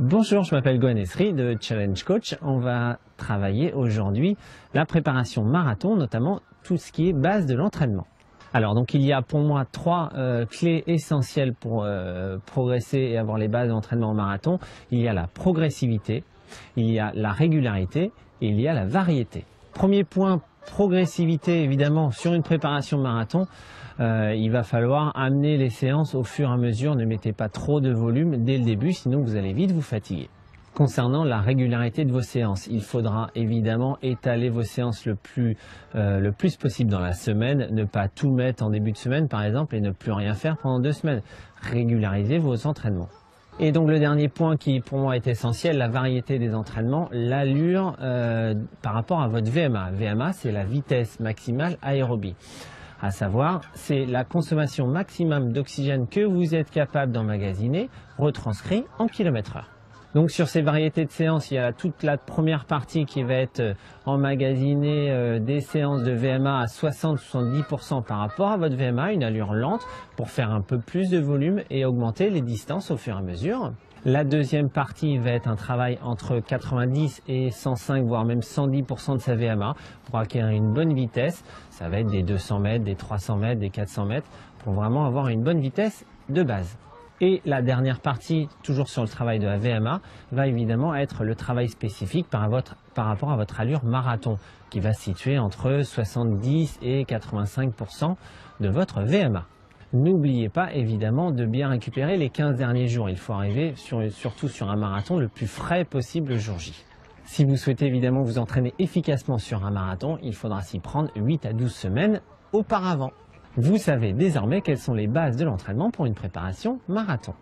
Bonjour, je m'appelle Gohan Esri de Challenge Coach. On va travailler aujourd'hui la préparation marathon, notamment tout ce qui est base de l'entraînement. Alors donc il y a pour moi trois clés essentielles pour progresser et avoir les bases d'entraînement en marathon. Il y a la progressivité, il y a la régularité et il y a la variété. Premier point, progressivité évidemment sur une préparation marathon. Il va falloir amener les séances au fur et à mesure, ne mettez pas trop de volume dès le début, sinon vous allez vite vous fatiguer. Concernant la régularité de vos séances, il faudra évidemment étaler vos séances le plus possible dans la semaine, ne pas tout mettre en début de semaine par exemple et ne plus rien faire pendant 2 semaines. Régularisez vos entraînements. Et donc le dernier point qui pour moi est essentiel, la variété des entraînements, l'allure par rapport à votre VMA. VMA, c'est la vitesse maximale aérobie. À savoir, c'est la consommation maximum d'oxygène que vous êtes capable d'emmagasiner, retranscrit en km/h. Donc sur ces variétés de séances, il y a toute la première partie qui va être emmagasinée des séances de VMA à 60-70% par rapport à votre VMA, une allure lente pour faire un peu plus de volume et augmenter les distances au fur et à mesure. La deuxième partie va être un travail entre 90 et 105, voire même 110% de sa VMA pour acquérir une bonne vitesse. Ça va être des 200 mètres, des 300 mètres, des 400 mètres pour vraiment avoir une bonne vitesse de base. Et la dernière partie, toujours sur le travail de la VMA, va évidemment être le travail spécifique par rapport à votre allure marathon qui va se situer entre 70 et 85% de votre VMA. N'oubliez pas évidemment de bien récupérer les 15 derniers jours. Il faut arriver surtout sur un marathon le plus frais possible le jour J. Si vous souhaitez évidemment vous entraîner efficacement sur un marathon, il faudra s'y prendre 8 à 12 semaines auparavant. Vous savez désormais quelles sont les bases de l'entraînement pour une préparation marathon.